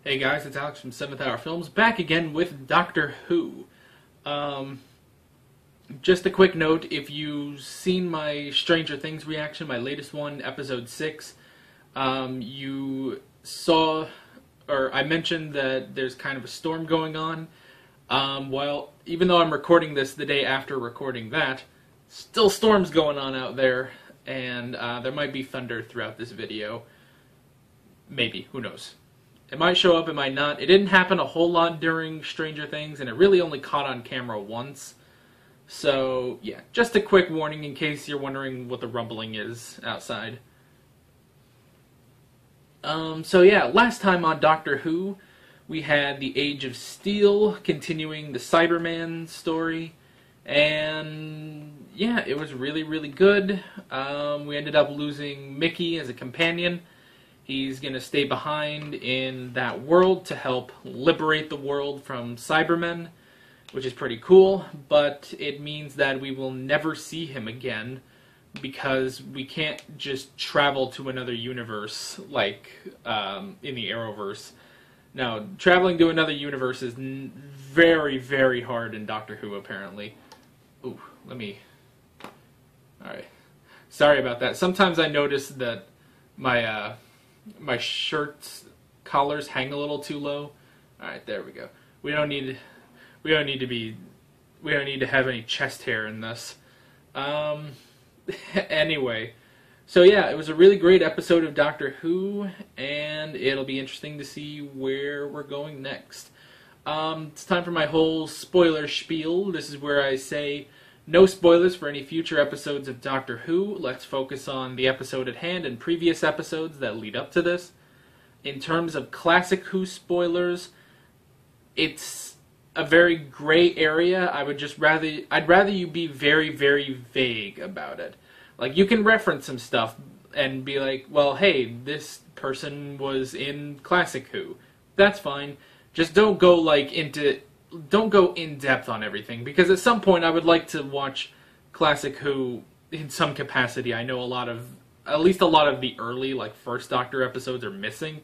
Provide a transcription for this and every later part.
Hey guys, it's Alex from 7th Hour Films, back again with Doctor Who. Just a quick note, if you've seen my Stranger Things reaction, my latest one, episode 6, you saw, or I mentioned that there's kind of a storm going on. Well, even though I'm recording this the day after recording that, still storms going on out there, and there might be thunder throughout this video. Maybe, who knows. It might show up, it might not. It didn't happen a whole lot during Stranger Things, and it really only caught on camera once. So, yeah, just a quick warning in case you're wondering what the rumbling is outside. So yeah, last time on Doctor Who, we had the Age of Steel, continuing the Cyberman story, and yeah, it was really, really good. We ended up losing Mickey as a companion. He's going to stay behind in that world to help liberate the world from Cybermen, which is pretty cool, but it means that we will never see him again because we can't just travel to another universe like in the Arrowverse. Now, traveling to another universe is very, very hard in Doctor Who, apparently. Ooh, let me... Alright. Sorry about that. Sometimes I notice that my shirt's collars hang a little too low. Alright, there we go. We don't need to have any chest hair in this. Anyway, so yeah, it was a really great episode of Doctor Who, and it'll be interesting to see where we're going next. It's time for my whole spoiler spiel. This is where I say no spoilers for any future episodes of Doctor Who. Let's focus on the episode at hand and previous episodes that lead up to this. In terms of classic Who spoilers, it's a very gray area. I'd rather you be very, very vague about it. Like, you can reference some stuff and be like, well, hey, this person was in classic Who. That's fine. Just don't go in depth on everything, because at some point I would like to watch classic Who in some capacity. I know at least a lot of the early, like, first Doctor episodes are missing.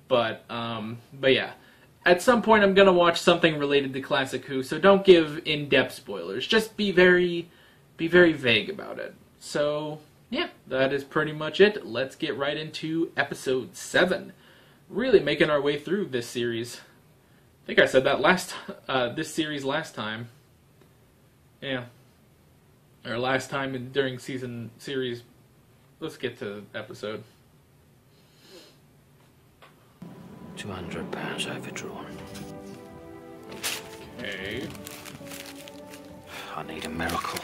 But yeah. At some point I'm gonna watch something related to classic Who, so don't give in-depth spoilers. Just be very vague about it. So, yeah, that is pretty much it. Let's get right into episode 7. Really making our way through this series. I think I said that this series last time. Yeah. Or last time during series. Let's get to the episode. £200 overdrawn. Okay. I need a miracle.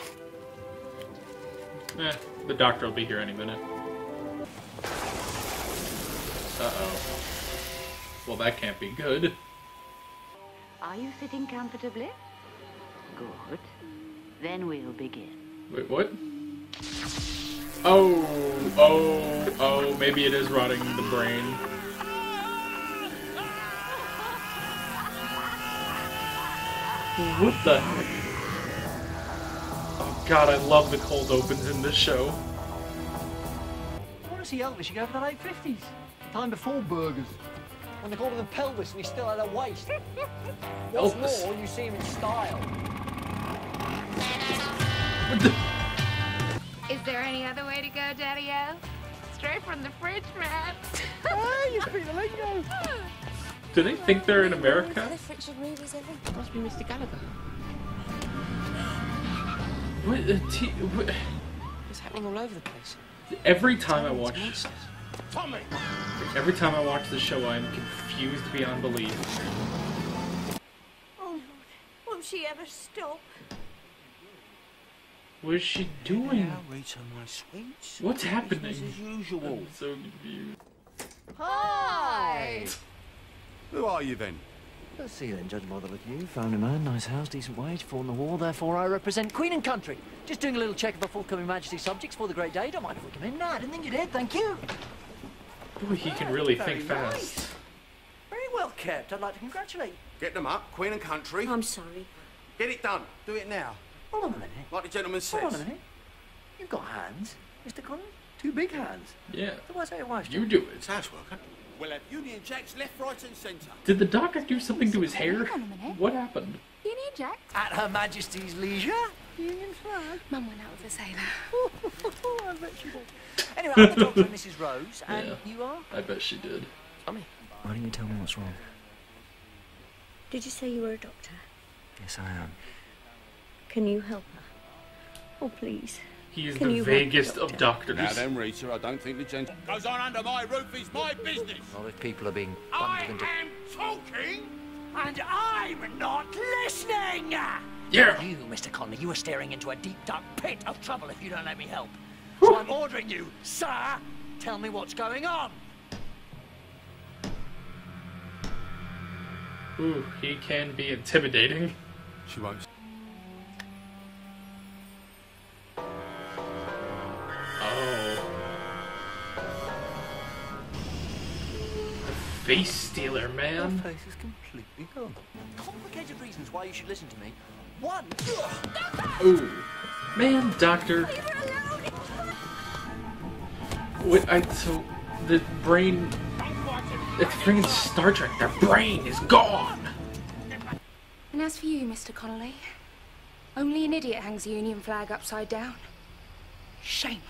The doctor will be here any minute. Uh-oh. Well, that can't be good. Are you sitting comfortably? Good. Then we'll begin. Wait, what? Oh, maybe it is rotting the brain. What the heck? Oh god, I love the cold opens in this show. I want to see Elvis, you go for the late 50s. Time before burgers. When they called him pelvis and he still had a waist. What's Elvis. more, you see him in style. What the? Is there any other way to go, Daddy-O? Straight from the fridge, man. Hey, you speak the lingo. Do they think they're in America? Must be Mr. Gallagher. What? It's happening all over the place. Every time I watch the show, I'm confused beyond belief. Oh, won't she ever stop? What is she doing? Rita, my sweets. What's happening? Business as usual. I'm so confused. Hi! Who are you then? Let's see then, judging by the look of you. Family man, nice house, decent wage, fought in the war, therefore I represent Queen and Country. Just doing a little check of our forthcoming Majesty subjects for the great day. Don't mind if we come in. No, I didn't think you did, thank you. Boy, he can really Very think fast. nice. Very well kept. I'd like to congratulate. Get them up, Queen and Country. I'm sorry. Get it done. Do it now. Hold on a minute. Like the gentleman says. Hold on a minute. You've got hands, Mr. Connor. 2 big hands. Yeah, Otherwise, how your wife you do it. It's housework, huh? We'll have Union Jacks left, right and centre. Did the doctor do something to his hair? Hang on a minute. What happened? Union Jack? At Her Majesty's leisure. Union flag. Mum went out with a sailor. I bet she did. Anyway, I'm the doctor and Mrs. Rose, and Yeah. you are? I bet she did. Tommy. Why don't you tell me what's wrong? Did you say you were a doctor? Yes, I am. Can you help her? Oh, please. He is Can the you help vaguest the of doctor? doctors. Now then, Rita, I don't think the gent goes on under my roof is my business. Not if people are being I bundled into... am talking. And I'm not listening! Yeah! You, Mr. Conley, you are staring into a deep, dark pit of trouble if you don't let me help. So I'm ordering you, sir, tell me what's going on. Ooh, he can be intimidating. She won't. Oh. The face stealer, Your man. face is completely gone. Complicated reasons why you should listen to me. One. Ooh. Man, doctor. Wait, so the brain... It's freaking Star Trek. Their brain is gone. And as for you, Mr. Connolly, only an idiot hangs the Union flag upside down. Shame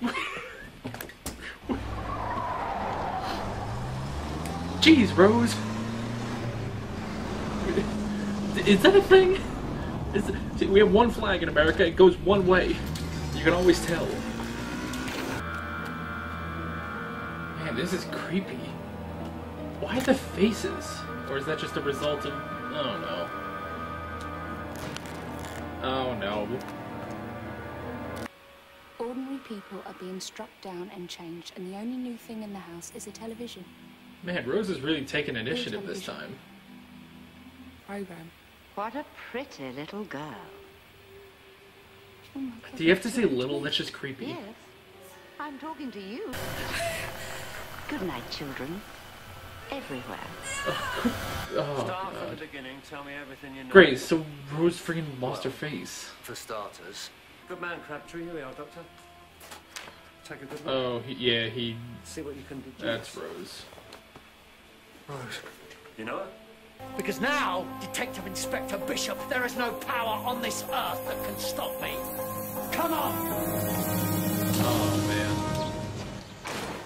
on you. Jeez, Rose. Is that a thing? See, we have one flag in America. It goes one way. You can always tell. Man, this is creepy. Why the faces? Or is that just a result of... Oh, no. Oh, no. Ordinary people are being struck down and changed, and the only new thing in the house is a television. Man, Rose is really taking initiative this time. Program. What a pretty little girl. Oh my God. Do you have to say little? That's just creepy. Yes, I'm talking to you. Good night, children. Everywhere. Oh, Start from the God. beginning. Tell me everything you know. Great, so Rose freaking lost her face. For starters. Good man, Crabtree. Here we are, Doctor. Take a good look. Oh, yeah, he... See what you can do. That's Rose. Rose. You know her? Because now, Detective Inspector Bishop, there is no power on this earth that can stop me. Come on! Oh, man.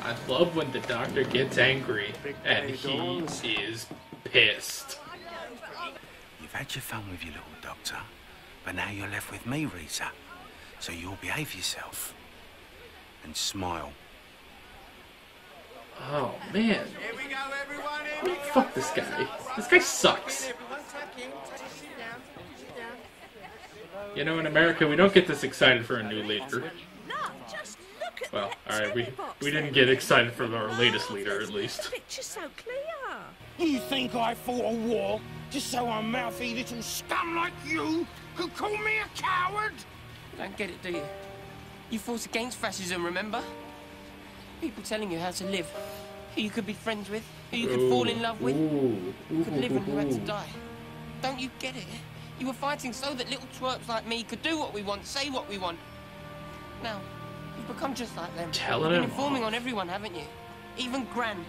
I love when the doctor gets angry, and he is pissed. You've had your fun with your little doctor, but now you're left with me, Rita. So you'll behave yourself. And smile. Oh, man. Here we go, everyone. Here we go. Fuck this guy. This guy sucks. Everyone, take in. Sit down. Sit down. You know, in America, we don't get this excited for a new leader. No, just look at Well, that alright, telly box we didn't there. get excited for our latest leader, at least. The picture's so clear. You think I fought a war just so a mouthy little scum like you could call me a coward? Don't get it, do you? You fought against fascism, remember? People telling you how to live, who you could be friends with, who you could fall in love with, who could live and who had to die. Don't you get it? You were fighting so that little twerps like me could do what we want, say what we want. Now, you've become just like them. Telling You've him been informing off. on everyone, haven't you? Even Gran.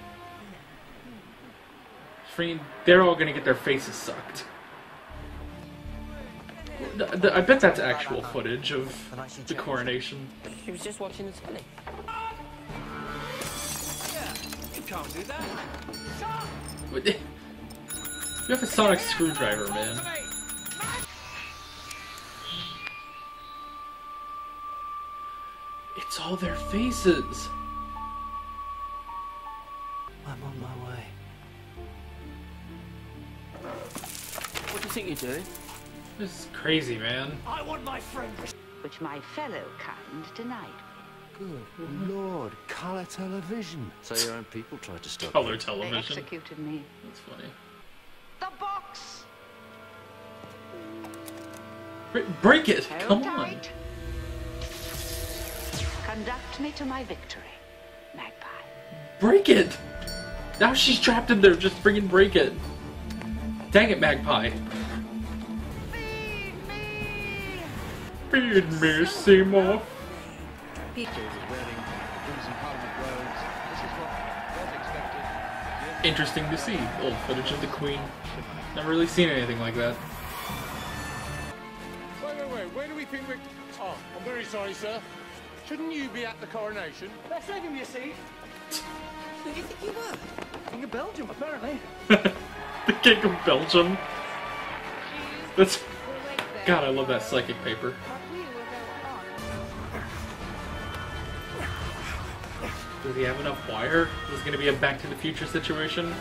Freaking, they're all gonna get their faces sucked. I bet that's actual footage of the coronation. She was just watching the telly. You can't do that. What the- You have a sonic screwdriver, man. It's all their faces. I'm on my way. What do you think you're doing? This is crazy, man. I want my friend. Which my fellow kind denied. Good Lord, colour television. So your own people tried to stop Color you. They television. executed me. That's funny. The box! Break it! Hold Come on. tight. Conduct me to my victory, Magpie. Break it! Now she's trapped in there, just freaking break it. Dang it, Magpie. Feed me, Seymour. Wearing crimson Parliament robes interesting to see. Old footage of the Queen. Never really seen anything like that. Wait. Where do we think we're... Oh, I'm very sorry, sir. Shouldn't you be at the coronation? They're saving me a seat. Who do you think you were? King of Belgium, apparently. The King of Belgium. That's... God, I love that psychic paper. Does he have enough wire? Is this going to be a Back to the Future situation?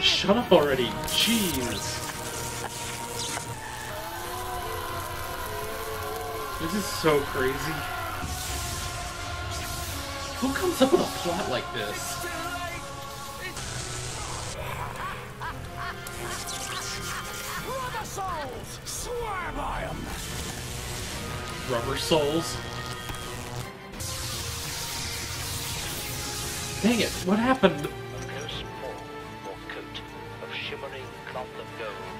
Shut up already. Jeez. This is so crazy. Who comes up with a plot like this? Rubber souls! Swear by 'em! Rubber souls. Dang it, what happened?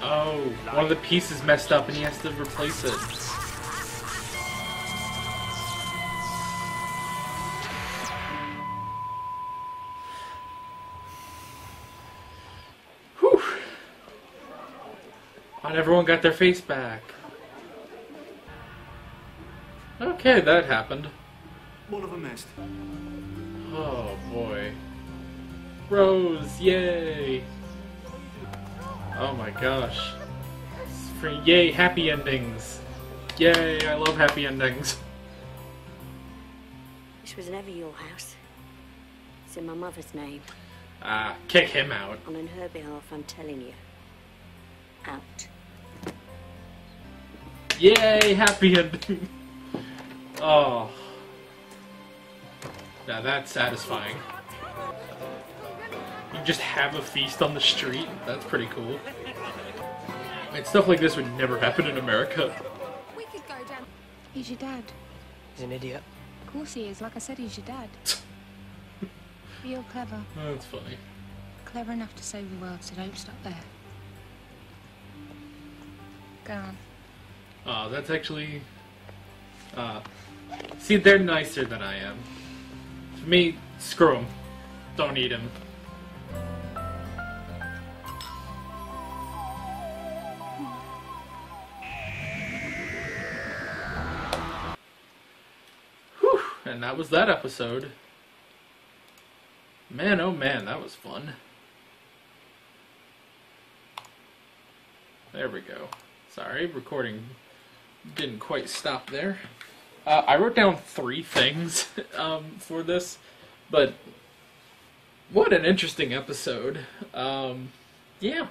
Oh, one of the pieces messed up and he has to replace it. Whew. Not everyone got their face back. Okay, that happened. One of them missed. Oh boy. Rose, yay! Oh my gosh. For yay, happy endings. Yay, I love happy endings. This was never your house. It's in my mother's name. Ah, kick him out. And on her behalf, I'm telling you. Out. Yay, happy ending. Oh. Now that's satisfying. You just have a feast on the street? That's pretty cool. And stuff like this would never happen in America. We could go down. He's your dad. He's an idiot. Of course he is. Like I said, he's your dad. But you're clever. That's funny. Clever enough to save the world, so don't stop there. Go on. Oh, that's actually... see, they're nicer than I am. For me, screw them. Don't need him. Whew, and that was that episode. Man, oh man, that was fun. There we go. Sorry, recording didn't quite stop there. I wrote down 3 things for this, but what an interesting episode. Yeah,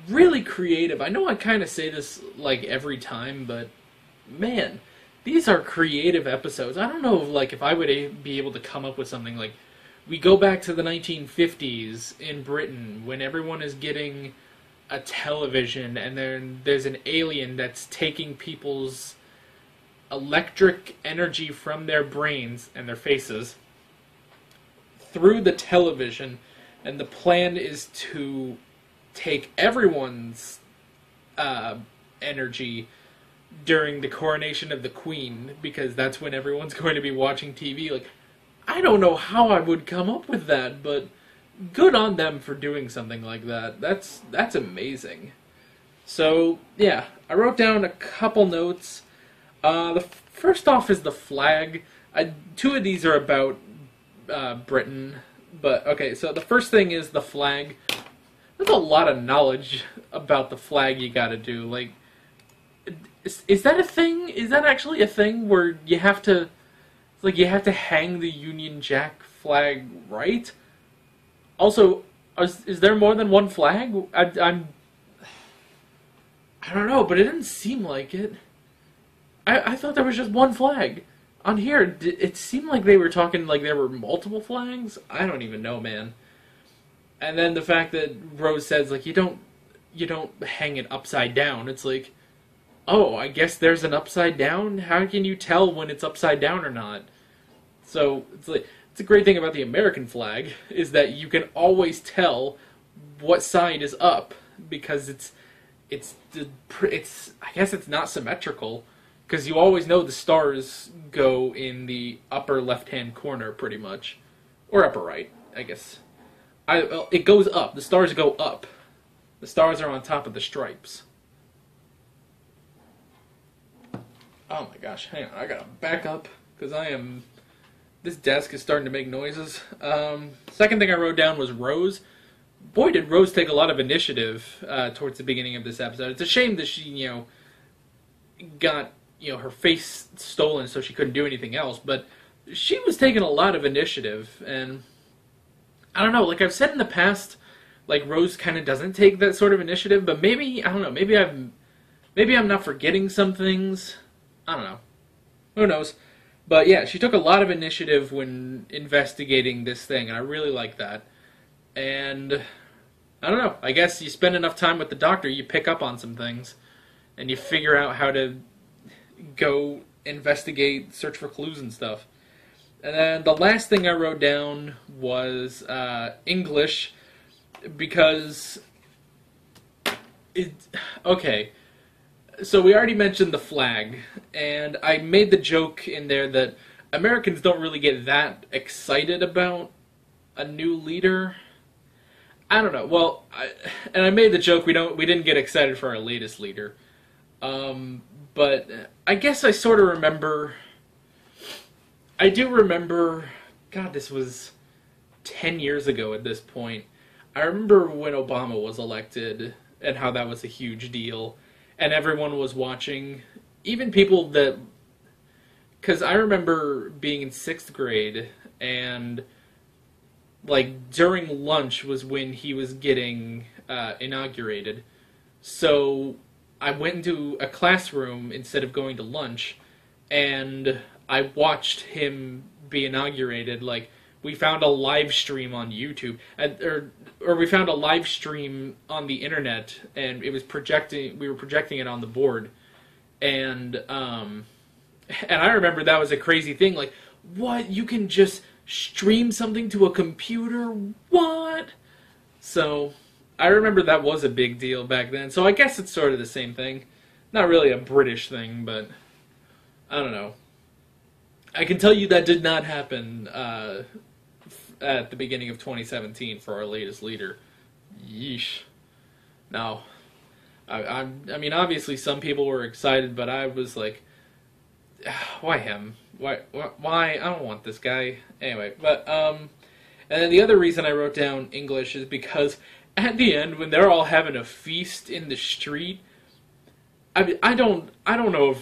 really creative. I know I kind of say this like every time, but man, these are creative episodes. I don't know like if I would be able to come up with something like, we go back to the 1950s in Britain when everyone is getting a television and then there's an alien that's taking people's electric energy from their brains and their faces through the television, and the plan is to take everyone's energy during the coronation of the Queen, because that's when everyone's going to be watching TV. Like, I don't know how I would come up with that, but good on them for doing something like that. That's amazing. So, yeah, I wrote down a couple notes. The first off is the flag. 2 of these are about Britain, but okay, so the first thing is the flag. There's a lot of knowledge about the flag you gotta do. Like, is that a thing? Is that actually a thing where you have to, like, you have to hang the Union Jack flag right? Also, is there more than one flag? I don't know, but it didn't seem like it. I thought there was just one flag. On here, it seemed like they were talking like there were multiple flags. I don't even know, man. And then the fact that Rose says, like, you don't hang it upside down. It's like, oh, I guess there's an upside down? How can you tell when it's upside down or not? So, it's like, it's a great thing about the American flag, is that you can always tell what side is up, because it's I guess it's not symmetrical, because you always know the stars go in the upper left-hand corner, pretty much. Or upper right, I guess. Well, it goes up. The stars go up. The stars are on top of the stripes. Oh my gosh, hang on, I gotta back up, because this desk is starting to make noises. Second thing I wrote down was Rose. Boy, did Rose take a lot of initiative towards the beginning of this episode. It's a shame that she, got, her face stolen so she couldn't do anything else, but she was taking a lot of initiative, and I don't know, like I've said in the past, like Rose kind of doesn't take that sort of initiative, but maybe, I don't know, maybe I'm not forgetting some things. I don't know. Who knows? But yeah, she took a lot of initiative when investigating this thing, and I really like that. And I don't know, I guess you spend enough time with the doctor, you pick up on some things, and you figure out how to go investigate, search for clues and stuff. And then the last thing I wrote down was English, because okay, so we already mentioned the flag, and I made the joke in there that Americans don't really get that excited about a new leader. I don't know. Well, I made the joke we didn't get excited for our latest leader, but I guess I sort of remember. I do remember. God, this was 10 years ago at this point. I remember when Obama was elected and how that was a huge deal. And everyone was watching, even people that, because I remember being in 6th grade, and, like, during lunch was when he was getting inaugurated. So I went into a classroom instead of going to lunch, and I watched him be inaugurated. Like, we found a live stream on YouTube, or we found a live stream on the internet, and it was projecting. We were projecting it on the board, and I remember that was a crazy thing. Like, what? You can just stream something to a computer? What? So I remember that was a big deal back then. So I guess it's sort of the same thing. Not really a British thing, but I don't know. I can tell you that did not happen at the beginning of 2017 for our latest leader. Yeesh. No. I mean, obviously some people were excited, but I was like, why him? Why? I don't want this guy. Anyway, but, and then the other reason I wrote down English is because at the end, when they're all having a feast in the street, I don't know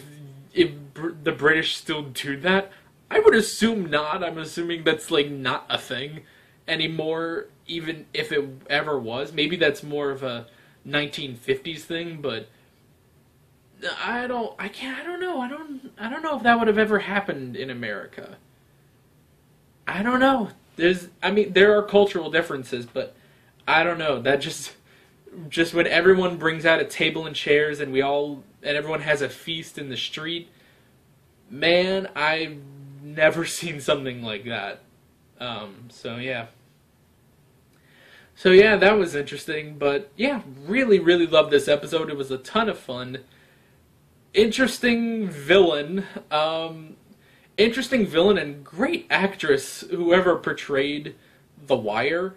if the British still do that. I would assume not. I'm assuming that's, like, not a thing anymore, even if it ever was. Maybe that's more of a 1950s thing, but I don't know. I don't know if that would have ever happened in America. I don't know. There are cultural differences, but I don't know. That just when everyone brings out a table and chairs and everyone has a feast in the street, man, I've never seen something like that. So yeah, that was interesting. But yeah, really, really loved this episode. It was a ton of fun. Interesting villain. Interesting villain and great actress, whoever portrayed The Wire.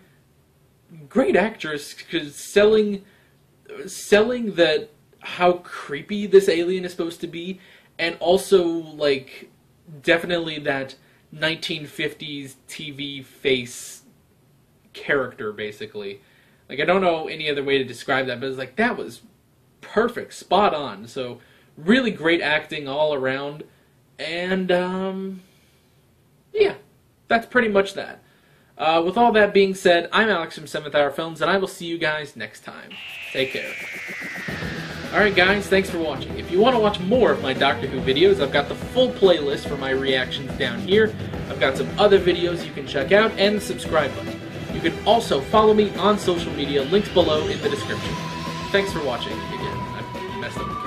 Great actress, because selling that how creepy this alien is supposed to be, and also, like, definitely that 1950s TV face character, basically. Like, I don't know any other way to describe that, but it's like, that was perfect, spot on. So, really great acting all around. And, yeah, that's pretty much that. With all that being said, I'm Alex from 7th Hour Films, and I will see you guys next time. Take care. Alright guys, thanks for watching. If you want to watch more of my Doctor Who videos, I've got the full playlist for my reactions down here. I've got some other videos you can check out, and the subscribe button. You can also follow me on social media, links below in the description. Thanks for watching. Again, I messed up the camera.